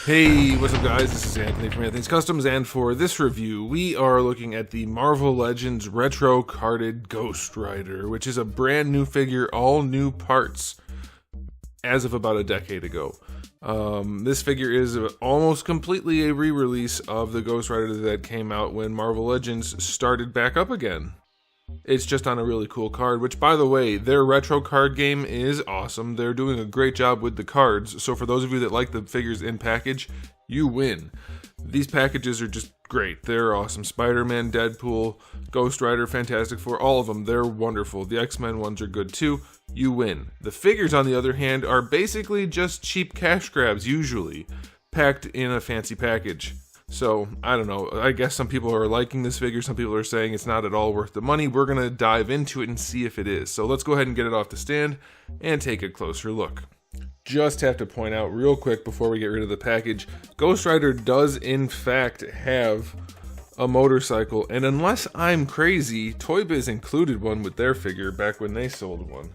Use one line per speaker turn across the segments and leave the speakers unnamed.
Hey, what's up guys? This is Anthony from Anthony's Customs, and for this review, we are looking at the Marvel Legends Retro Carded Ghost Rider, which is a brand new figure, all new parts, as of about a decade ago. This figure is almost completely a re-release of the Ghost Rider that came out when Marvel Legends started back up again. It's just on a really cool card, which, by the way, their retro card game is awesome. They're doing a great job with the cards, so for those of you that like the figures in package, you win. These packages are just great. They're awesome. Spider-Man, Deadpool, Ghost Rider, Fantastic Four, all of them, they're wonderful. The X-Men ones are good too. You win. The figures, on the other hand, are basically just cheap cash grabs, usually, packed in a fancy package. So, I don't know, I guess some people are liking this figure, some people are saying it's not at all worth the money. We're going to dive into it and see if it is. So let's go ahead and get it off the stand and take a closer look. Just have to point out real quick before we get rid of the package, Ghost Rider does in fact have a motorcycle, and unless I'm crazy, Toy Biz included one with their figure back when they sold one.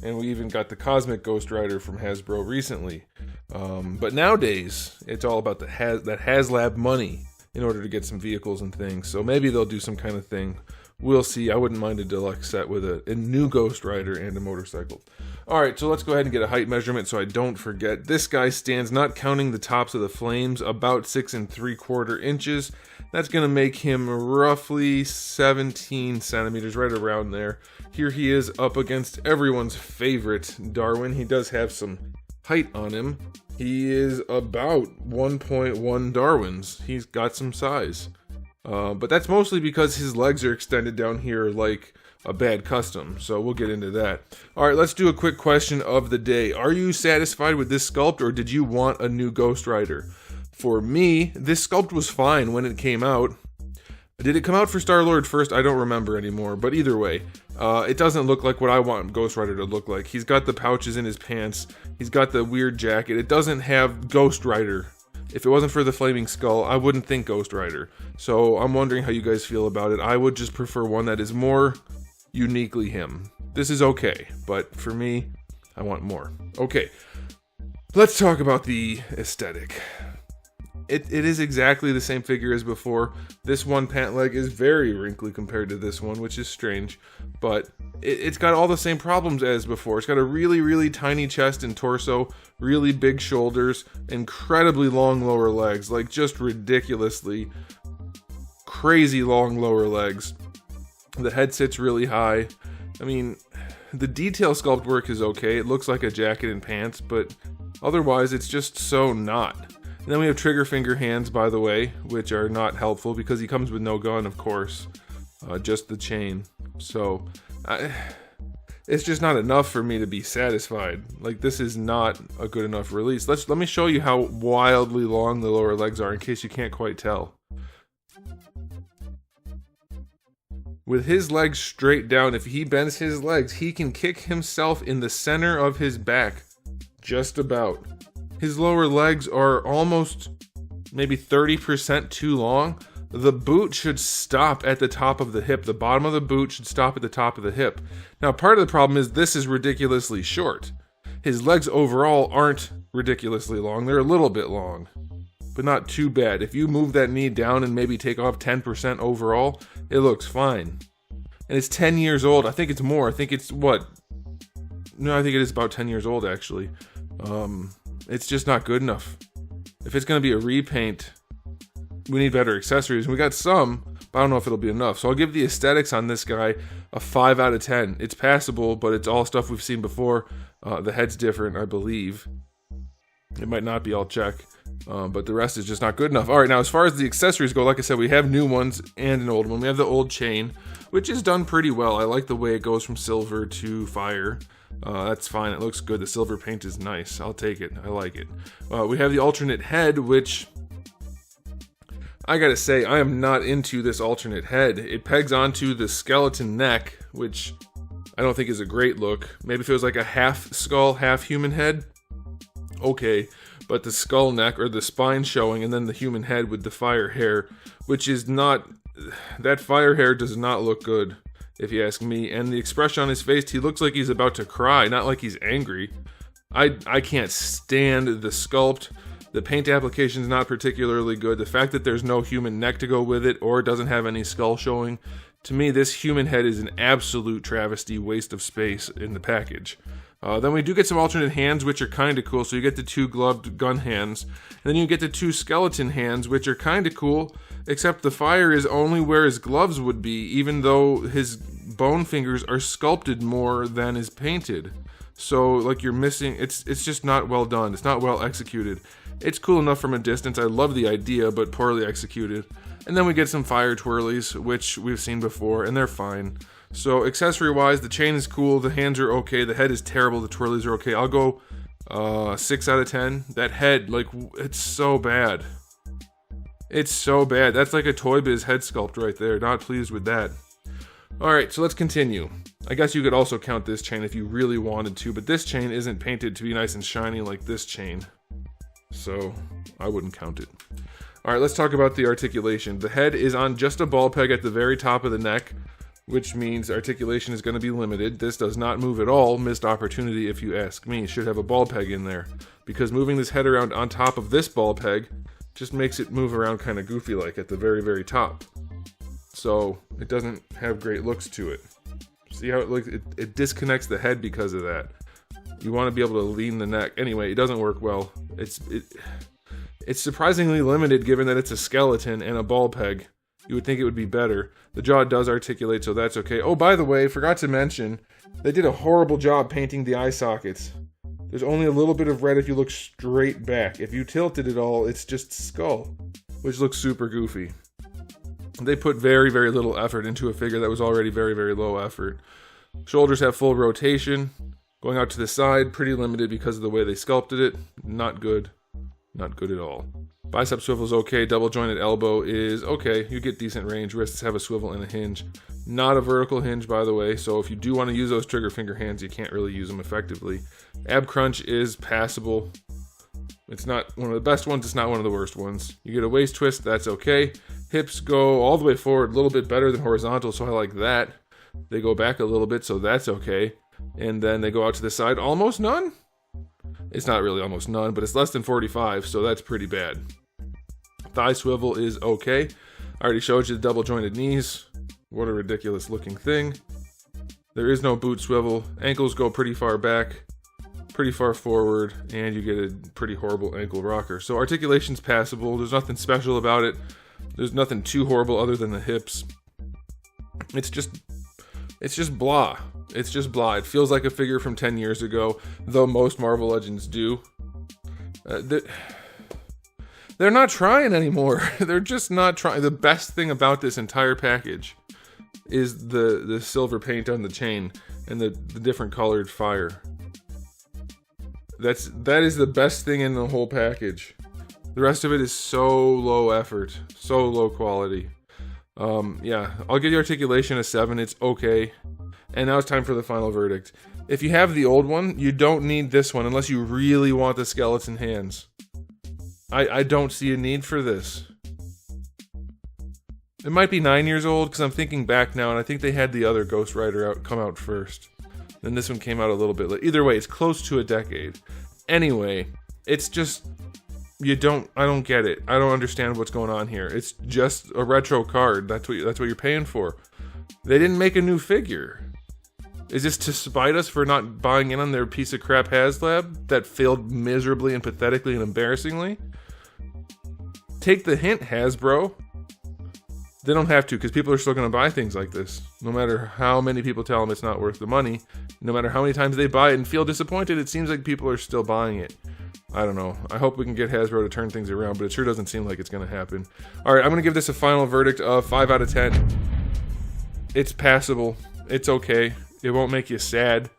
And we even got the Cosmic Ghost Rider from Hasbro recently. But nowadays, it's all about that HasLab money in order to get some vehicles and things. So maybe they'll do some kind of thing. We'll see. I wouldn't mind a deluxe set with a new Ghost Rider and a motorcycle. Alright, so let's go ahead and get a height measurement so I don't forget. This guy stands, not counting the tops of the flames, about 6 3/4 inches. That's going to make him roughly 17 centimeters, right around there. Here he is up against everyone's favorite Darwin. He does have some height on him. He is about 1.1 Darwins. He's got some size. But that's mostly because his legs are extended down here like a bad custom. So we'll get into that. Alright, let's do a quick question of the day. Are you satisfied with this sculpt, or did you want a new Ghost Rider? For me, this sculpt was fine when it came out. Did it come out for Star-Lord first? I don't remember anymore, but either way, it doesn't look like what I want Ghost Rider to look like. He's got the pouches in his pants, he's got the weird jacket. It doesn't have Ghost Rider. If it wasn't for the flaming skull, I wouldn't think Ghost Rider. So I'm wondering how you guys feel about it. I would just prefer one that is more uniquely him. This is okay, but for me, I want more. Okay, let's talk about the aesthetic. It is exactly the same figure as before. This one pant leg is very wrinkly compared to this one, which is strange, but it's got all the same problems as before. It's got a really, really tiny chest and torso, really big shoulders, incredibly long lower legs, like just ridiculously crazy long lower legs. The head sits really high. I mean, the detail sculpt work is okay. It looks like a jacket and pants, but otherwise it's just so not. And then we have trigger finger hands, by the way, which are not helpful because he comes with no gun, of course, just the chain. So it's just not enough for me to be satisfied. Like, this is not a good enough release. Let me show you how wildly long the lower legs are in case you can't quite tell. With his legs straight down, if he bends his legs, he can kick himself in the center of his back. Just about. His lower legs are almost maybe 30% too long. The boot should stop at the top of the hip. The bottom of the boot should stop at the top of the hip. Now, part of the problem is this is ridiculously short. His legs overall aren't ridiculously long. They're a little bit long, but not too bad. If you move that knee down and maybe take off 10% overall, it looks fine. And it's 10 years old. I think it's more. I think it's what? No, I think it is about 10 years old, actually. It's just not good enough. If it's going to be a repaint, we need better accessories. We got some, but I don't know if it'll be enough. So I'll give the aesthetics on this guy a 5 out of 10. It's passable, but it's all stuff we've seen before. The head's different, I believe. It might not be, I'll check. But the rest is just not good enough. Alright, now as far as the accessories go, like I said, we have new ones and an old one. We have the old chain, which is done pretty well. I like the way it goes from silver to fire. That's fine, it looks good. The silver paint is nice. I'll take it. I like it. We have the alternate head, which I gotta say, I am not into this alternate head. It pegs onto the skeleton neck, which I don't think is a great look. Maybe if it was like a half skull, half human head, okay. But the skull neck, or the spine showing, and then the human head with the fire hair, which is not... That fire hair does not look good, if you ask me. And the expression on his face, he looks like he's about to cry, not like he's angry. I can't stand the sculpt. The paint application is not particularly good. The fact that there's no human neck to go with it, or it doesn't have any skull showing, to me, this human head is an absolute travesty, waste of space in the package. Then we do get some alternate hands, which are kind of cool. So you get the 2 gloved gun hands, and then you get the 2 skeleton hands, which are kind of cool, except the fire is only where his gloves would be, even though his bone fingers are sculpted more than is painted. So, like, you're missing, it's just not well done. It's not well executed. It's cool enough from a distance. I love the idea, but poorly executed. And then we get some fire twirlies, which we've seen before, and they're fine. So, accessory-wise, the chain is cool, the hands are okay, the head is terrible, the twirlies are okay. I'll go 6 out of 10. That head, like, it's so bad. It's so bad. That's like a Toy Biz head sculpt right there. Not pleased with that. Alright, so let's continue. I guess you could also count this chain if you really wanted to, but this chain isn't painted to be nice and shiny like this chain. So, I wouldn't count it. Alright, let's talk about the articulation. The head is on just a ball peg at the very top of the neck, which means articulation is going to be limited. This does not move at all. Missed opportunity if you ask me. Should have a ball peg in there. Because moving this head around on top of this ball peg just makes it move around kind of goofy like at the very, very top. So, it doesn't have great looks to it. See how it looks? It disconnects the head because of that. You want to be able to lean the neck. Anyway, it doesn't work well. It's surprisingly limited given that it's a skeleton and a ball peg. You would think it would be better. The jaw does articulate, so that's okay. Oh, by the way, forgot to mention, they did a horrible job painting the eye sockets. There's only a little bit of red if you look straight back. If you tilted it all, it's just skull, which looks super goofy. They put very, very little effort into a figure that was already very, very low effort. Shoulders have full rotation. Going out to the side, pretty limited because of the way they sculpted it. Not good. Not good at all. Bicep swivel is okay. Double jointed elbow is okay. You get decent range. Wrists have a swivel and a hinge. Not a vertical hinge, by the way, so if you do want to use those trigger finger hands, you can't really use them effectively. Ab crunch is passable. It's not one of the best ones. It's not one of the worst ones. You get a waist twist. That's okay. Hips go all the way forward, a little bit better than horizontal, so I like that. They go back a little bit, so that's okay. And then they go out to the side, almost none? It's not really almost none, but it's less than 45, so that's pretty bad. Thigh swivel is okay. I already showed you the double jointed knees. What a ridiculous looking thing. There is no boot swivel. Ankles go pretty far back, pretty far forward, and you get a pretty horrible ankle rocker. So articulation's passable. There's nothing special about it. There's nothing too horrible other than the hips. It's just blah. It's just blah. It feels like a figure from 10 years ago, though most Marvel Legends do. They're not trying anymore. They're just not trying. The best thing about this entire package is the silver paint on the chain and the different colored fire. That is the best thing in the whole package. The rest of it is so low effort, so low quality. Yeah, I'll give the articulation a 7. It's okay. And now it's time for the final verdict. If you have the old one, you don't need this one unless you really want the skeleton hands. I don't see a need for this. It might be 9 years old because I'm thinking back now, and I think they had the other Ghost Rider come out first. Then this one came out a little bit late. Either way, it's close to a decade. Anyway, it's just... I don't get it. I don't understand what's going on here. It's just a retro card. That's what you're paying for. They didn't make a new figure. Is this to spite us for not buying in on their piece of crap HasLab that failed miserably and pathetically and embarrassingly? Take the hint, Hasbro. They don't have to, because people are still going to buy things like this. No matter how many people tell them it's not worth the money, no matter how many times they buy it and feel disappointed, it seems like people are still buying it. I don't know. I hope we can get Hasbro to turn things around, but it sure doesn't seem like it's going to happen. Alright, I'm going to give this a final verdict of 5 out of 10. It's passable. It's okay. It won't make you sad.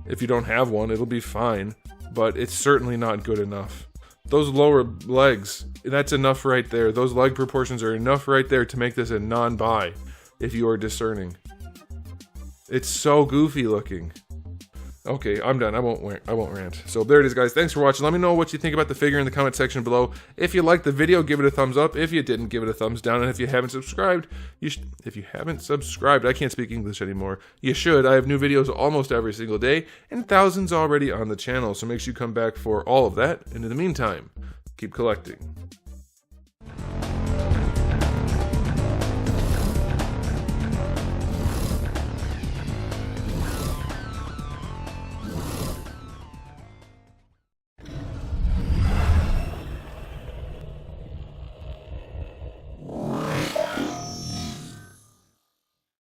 If you don't have one, it'll be fine. But it's certainly not good enough. Those lower legs, that's enough right there. Those leg proportions are enough right there to make this a non-buy, if you are discerning. It's so goofy looking. Okay, I'm done. I won't rant. So there it is, guys. Thanks for watching. Let me know what you think about the figure in the comment section below. If you liked the video, give it a thumbs up. If you didn't, give it a thumbs down. And if you haven't subscribed, I can't speak English anymore. You should. I have new videos almost every single day, and thousands already on the channel. So make sure you come back for all of that. And in the meantime, keep collecting.